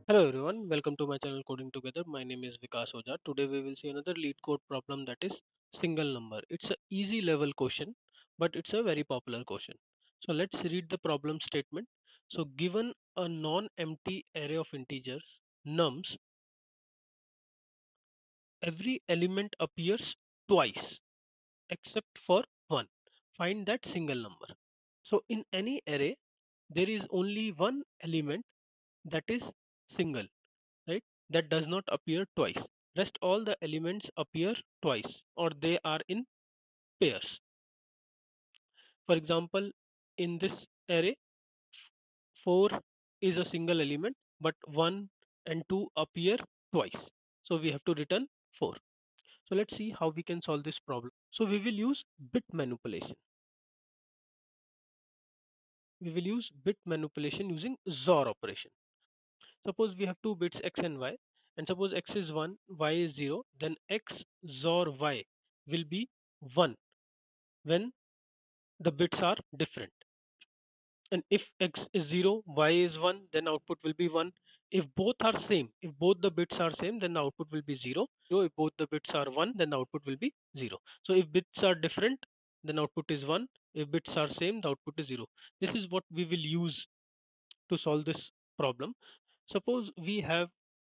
Hello everyone, welcome to my channel Coding Together. My name is Vikas Oja. Today we will see another lead code problem that is single number. It's a easy level question, but it's a very popular question. So let's read the problem statement. So given a non-empty array of integers, nums, every element appears twice except for one. Find that single number. So in any array, there is only one element that is single, right? That does not appear twice. Rest all the elements appear twice or they are in pairs. For example, in this array, 4 is a single element, but 1 and 2 appear twice. So we have to return 4. So let's see how we can solve this problem. So we will use bit manipulation. We will use bit manipulation using XOR operation. Suppose we have two bits x and y, and suppose x is 1, y is 0, then x XOR y will be 1 when the bits are different. And if x is 0, y is 1, then output will be 1. If both are same, if both the bits are same, then the output will be 0. If both the bits are 1, then the output will be 0. So if bits are different, then output is 1. If bits are same, the output is 0. This is what we will use to solve this problem. Suppose we have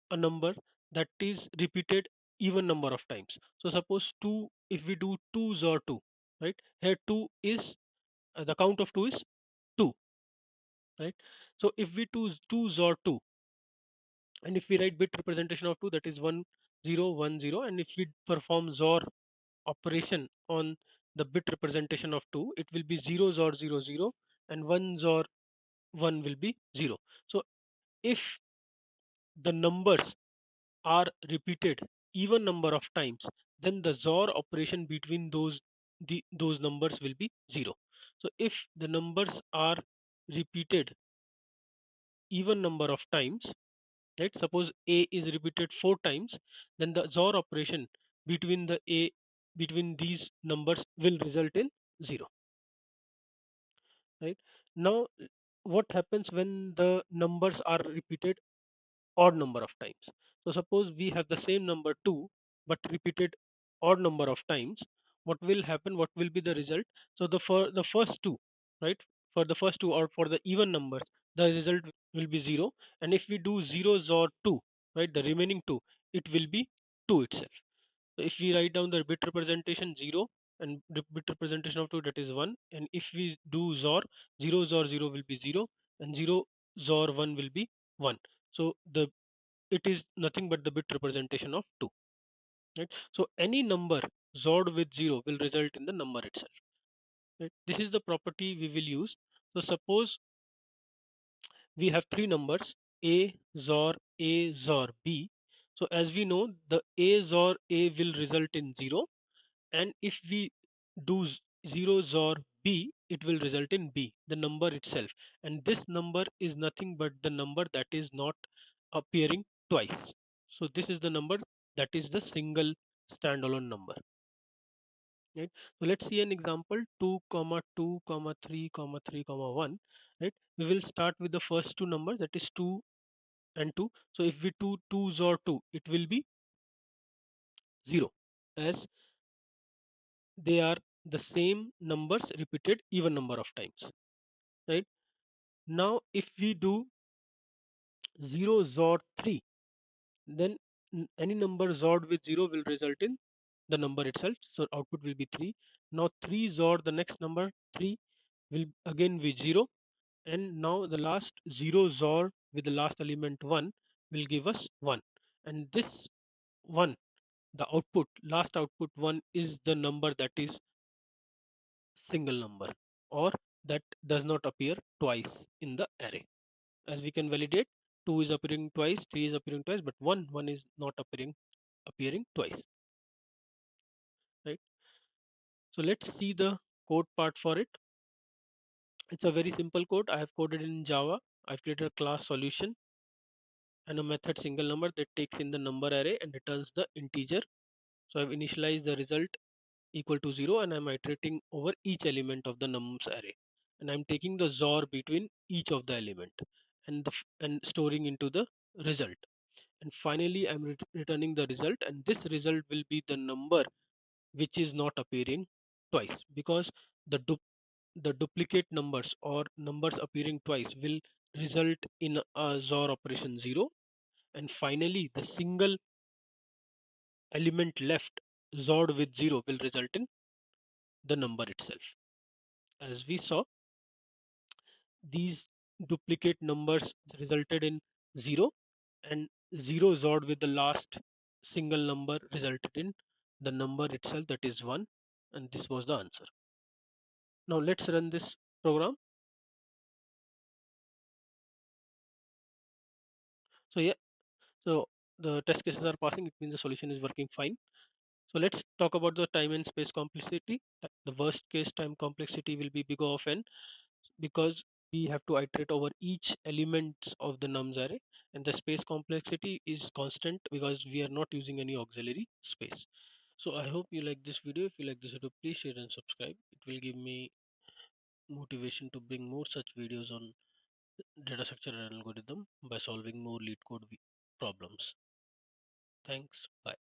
a number that is repeated even number of times. So suppose 2, if we do 2 XOR 2, right? Here 2 is the count of 2 is 2, right? So if we choose 2 XOR 2, and if we write bit representation of 2, that is 1 0 1 0, and if we perform XOR operation on the bit representation of 2, it will be 0 XOR 0 0 and 1 XOR 1 will be 0. So if the numbers are repeated even number of times, then the XOR operation between those numbers will be 0. So if the numbers are repeated even number of times, right? Suppose a is repeated 4 times, then the XOR operation between between these numbers will result in 0, right? Now what happens when the numbers are repeated odd number of times? So suppose we have the same number 2 but repeated odd number of times. What will happen? What will be the result? So for the first two, right? For the first two or for the even numbers, the result will be 0. And if we do 0 or 2, right, the remaining two, it will be 2 itself. So if we write down the bit representation 0 and the bit representation of 2, that is 1, and if we do XOR, 0 XOR 0 will be 0 and 0 XOR 1 will be 1. So it is nothing but the bit representation of 2, right? So any number XORed with 0 will result in the number itself, right? This is the property we will use. So suppose we have three numbers a XOR a XOR b. So as we know, the a XOR a will result in 0, and if we do 0 XOR b, it will result in b, the number itself. And this number is nothing but the number that is not appearing twice. So this is the number that is the single standalone number, right? So let's see an example: 2 comma 2 comma 3 comma 3 comma 1, right? We will start with the first two numbers, that is 2 and 2. So if we do 2 XOR 2, it will be 0, as they are the same numbers repeated even number of times, right? Now if we do 0 XOR 3, then any number XORed with 0 will result in the number itself, so output will be 3. Now 3 XOR the next number 3 will again be 0, and now the last 0 XOR with the last element 1 will give us 1. And this 1, the output, last output 1, is the number that is single number, or that does not appear twice in the array. As we can validate, 2 is appearing twice, 3 is appearing twice, but 1 is not appearing twice, right? So let's see the code part for it. It's a very simple code. I have coded in Java. I've created a class solution and a method single number that takes in the number array and returns the integer. So I've initialized the result equal to 0, and I'm iterating over each element of the nums array, and I'm taking the XOR between each of the element and and storing into the result. And finally, I'm returning the result, and this result will be the number which is not appearing twice, because the the duplicate numbers or numbers appearing twice will result in a XOR operation 0. And finally, the single element left XORed with 0 will result in the number itself. As we saw, these duplicate numbers resulted in 0, and 0 XORed with the last single number resulted in the number itself, that is 1, and this was the answer. Now let's run this program. So yeah, so the test cases are passing, it means the solution is working fine. So let's talk about the time and space complexity. The worst case time complexity will be big O of n, because we have to iterate over each element of the nums array, and the space complexity is constant because we are not using any auxiliary space. So I hope you like this video. If you like this video, please share and subscribe. It will give me motivation to bring more such videos on data structure and algorithm by solving more lead code problems. Thanks. Bye.